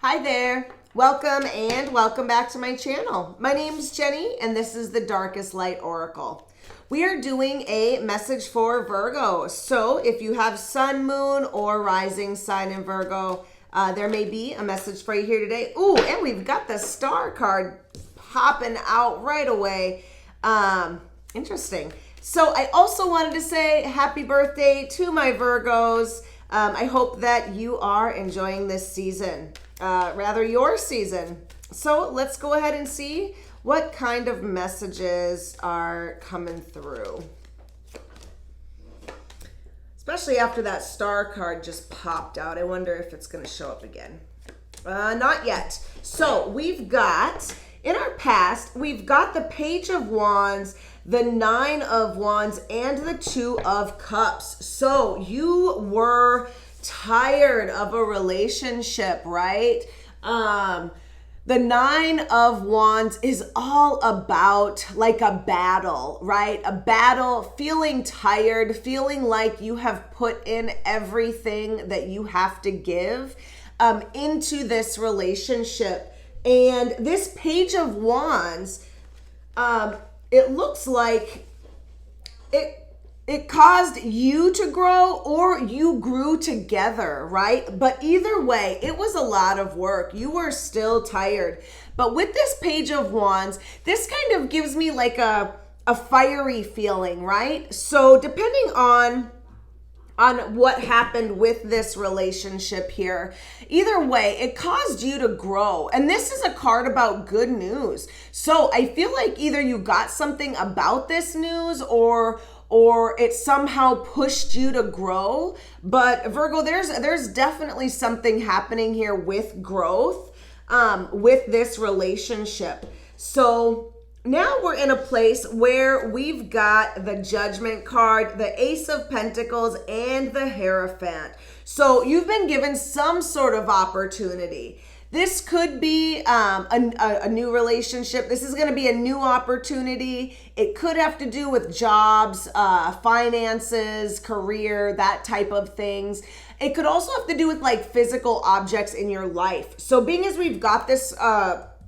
Hi there. Welcome back to my channel. My name is Jenny and this is the Darkest Light Oracle. We are doing a message for Virgo. So if you have sun, moon, or rising sign in Virgo, there may be a message for you here today. Ooh, and we've got the star card popping out right away. Interesting. So I also wanted to say happy birthday to my Virgos. I hope that you are enjoying this season. Rather your season. So let's go ahead and see what kind of messages are coming through. Especially after that star card just popped out. I wonder if it's going to show up again. Not yet. So we've got, in our past, we've got the Page of Wands, the Nine of Wands, and the Two of Cups. So you were tired of a relationship, right? The Nine of Wands is all about like a battle, right? A battle, feeling tired, feeling like you have put in everything that you have to give into this relationship. And this Page of Wands, it looks like it caused you to grow or you grew together, right? But either way, it was a lot of work. You were still tired. But with this Page of Wands, this kind of gives me like a fiery feeling, right? So depending on what happened with this relationship here, either way, it caused you to grow. And this is a card about good news. So I feel like either you got something about this news or it somehow pushed you to grow. But Virgo, there's definitely something happening here with growth, with this relationship. So now we're in a place where we've got the Judgment card, the Ace of Pentacles, and the Hierophant. So you've been given some sort of opportunity. This could be a new relationship. This is going to be a new opportunity. It could have to do with jobs, finances, career, that type of things. It could also have to do with like physical objects in your life. So being as we've got this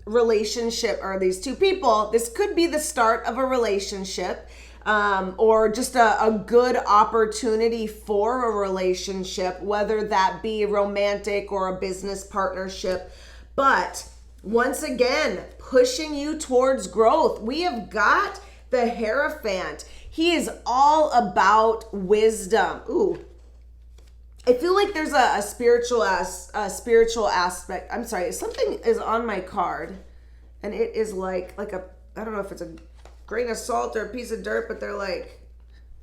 relationship or these two people, this could be the start of a relationship. Or just a good opportunity for a relationship, whether that be romantic or a business partnership. But once again, pushing you towards growth. We have got the Hierophant. He is all about wisdom. Ooh, I feel like there's a spiritual aspect. I'm sorry, something is on my card, and it is like a, I don't know if it's a grain of salt or a piece of dirt, but they're like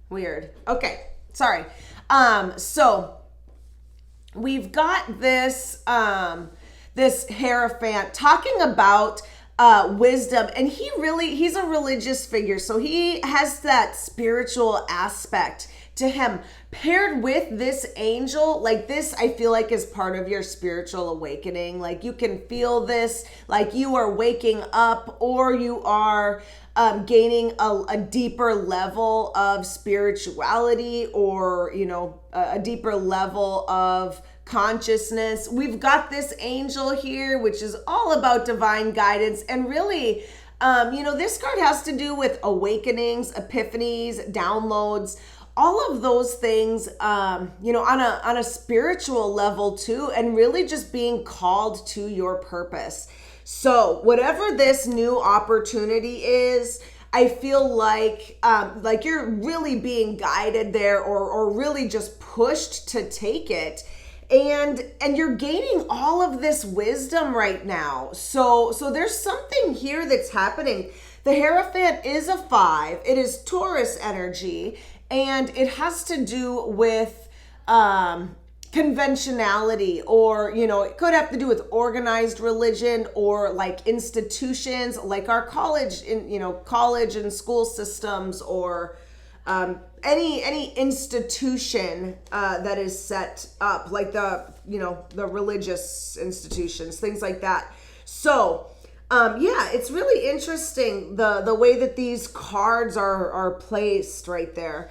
weird. Okay, sorry. So we've got this this Hierophant talking about wisdom, and he's a religious figure, so he has that spiritual aspect to him, paired with this angel. Like this, I feel like is part of your spiritual awakening. Like you can feel this, like you are waking up, or you are gaining a deeper level of spirituality, or a deeper level of consciousness. We've got this angel here, which is all about divine guidance, and really this card has to do with awakenings, epiphanies, downloads, all of those things, on a spiritual level too, and really just being called to your purpose. So whatever this new opportunity is, I feel like you're really being guided there, or really just pushed to take it. And you're gaining all of this wisdom right now. So there's something here that's happening. The Hierophant is a 5. It is Taurus energy, and it has to do with conventionality, or it could have to do with organized religion, or like institutions like our college and school systems, or any institution that is set up, like the religious institutions, things like that. So it's really interesting the way that these cards are placed right there.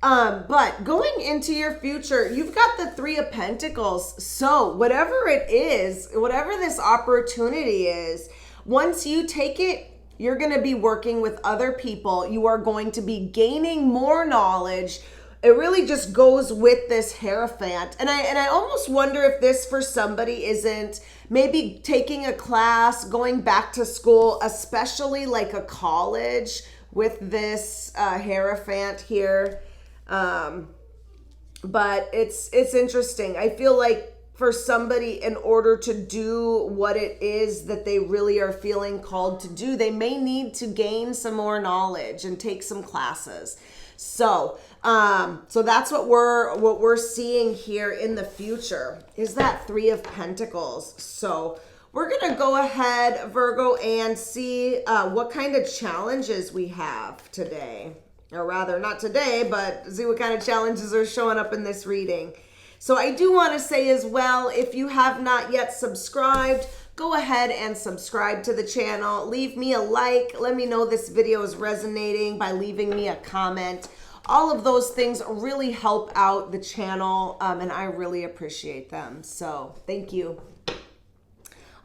But going into your future, you've got the Three of Pentacles. So whatever it is, whatever this opportunity is, once you take it, you're going to be working with other people. You are going to be gaining more knowledge. It really just goes with this Hierophant. And I almost wonder if this for somebody isn't maybe taking a class, going back to school, especially like a college with this Hierophant here. But it's interesting. I feel like for somebody, in order to do what it is that they really are feeling called to do, they may need to gain some more knowledge and take some classes. So that's what we're seeing here in the future is that Three of Pentacles. So we're going to go ahead, Virgo, and see what kind of challenges we have today. Or rather, not today, but see what kind of challenges are showing up in this reading. So I do want to say as well, if you have not yet subscribed, go ahead and subscribe to the channel. Leave me a like. Let me know this video is resonating by leaving me a comment. All of those things really help out the channel, and I really appreciate them. So thank you.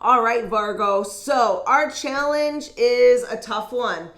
All right, Virgo. So our challenge is a tough one.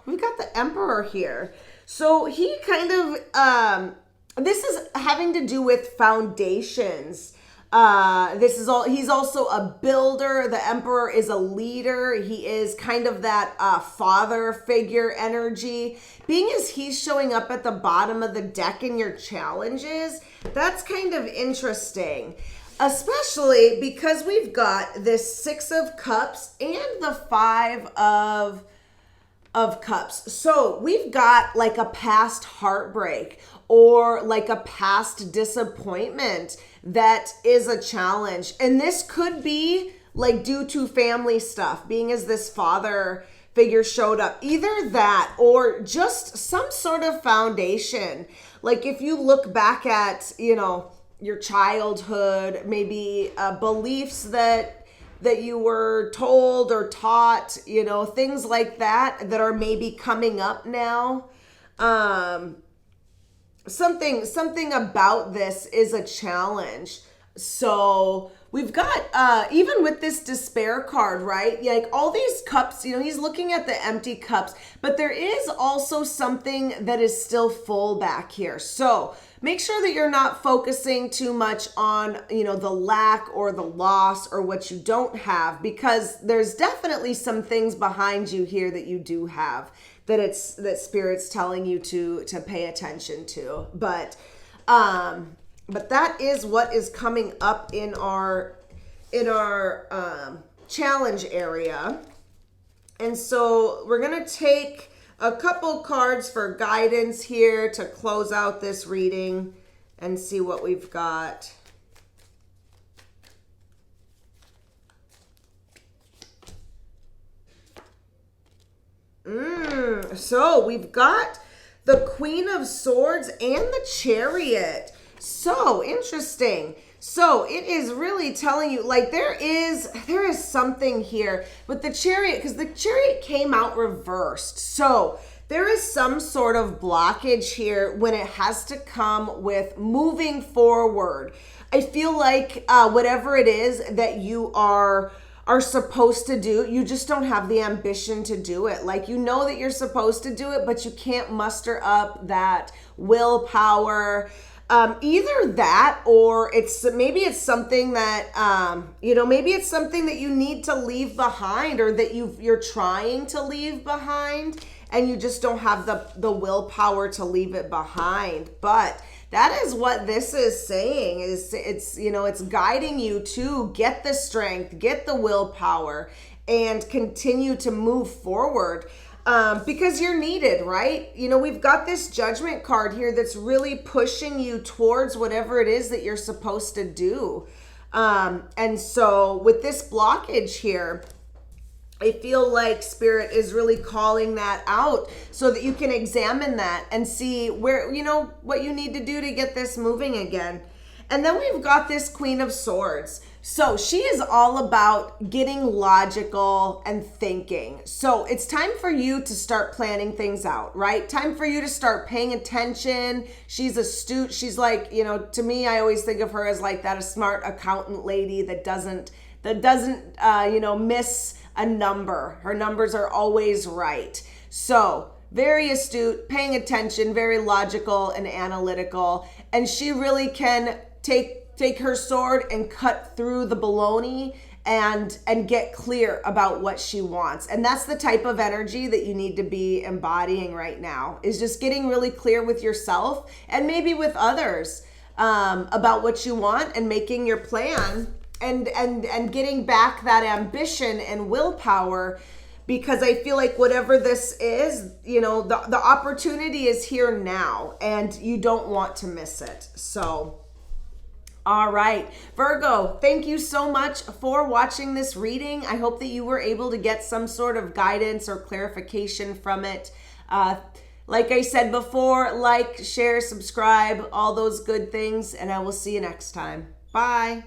We've got the Emperor here. So he kind of, this is having to do with foundations. He's also a builder. The Emperor is a leader. He is kind of that father figure energy. Being as he's showing up at the bottom of the deck in your challenges, that's kind of interesting. Especially because we've got this Six of Cups and the Five of Cups. So we've got like a past heartbreak or like a past disappointment that is a challenge. And this could be like due to family stuff, being as this father figure showed up. Either that or just some sort of foundation. Like if you look back at, your childhood, maybe beliefs that you were told or taught, things like that are maybe coming up now. Something about this is a challenge. So we've got, even with this despair card, right? Like all these cups, he's looking at the empty cups, but there is also something that is still full back here. So make sure that you're not focusing too much on, the lack or the loss or what you don't have, because there's definitely some things behind you here that you do have that Spirit's telling you to pay attention to. But that is what is coming up in our challenge area. And so we're going to take a couple cards for guidance here to close out this reading and see what we've got. So we've got the Queen of Swords and the Chariot. So interesting. So it is really telling you, like, there is something here with the Chariot, because the Chariot came out reversed. So there is some sort of blockage here when it has to come with moving forward. I feel like whatever it is that you are supposed to do, you just don't have the ambition to do it. Like, that you're supposed to do it, but you can't muster up that willpower. Either that, or maybe it's something that maybe it's something that you need to leave behind, or that you're trying to leave behind, and you just don't have the willpower to leave it behind. But that is what this is saying. It's guiding you to get the strength, get the willpower, and continue to move forward. Because you're needed, right? We've got this Judgment card here that's really pushing you towards whatever it is that you're supposed to do. And so with this blockage here, I feel like Spirit is really calling that out so that you can examine that and see where, what you need to do to get this moving again. And then we've got this Queen of Swords. So she is all about getting logical and thinking. So it's time for you to start planning things out, right? Time for you to start paying attention. She's astute. She's like, you know, to me, I always think of her as like that, a smart accountant lady that doesn't miss a number. Her numbers are always right. So very astute, paying attention, very logical and analytical. And she really can take her sword and cut through the baloney and get clear about what she wants. And that's the type of energy that you need to be embodying right now, is just getting really clear with yourself and maybe with others about what you want and making your plan and getting back that ambition and willpower. Because I feel like whatever this is, you know, the opportunity is here now and you don't want to miss it. So all right, Virgo, thank you so much for watching this reading. I hope that you were able to get some sort of guidance or clarification from it. Like I said before, like, share, subscribe, all those good things, and I will see you next time. Bye.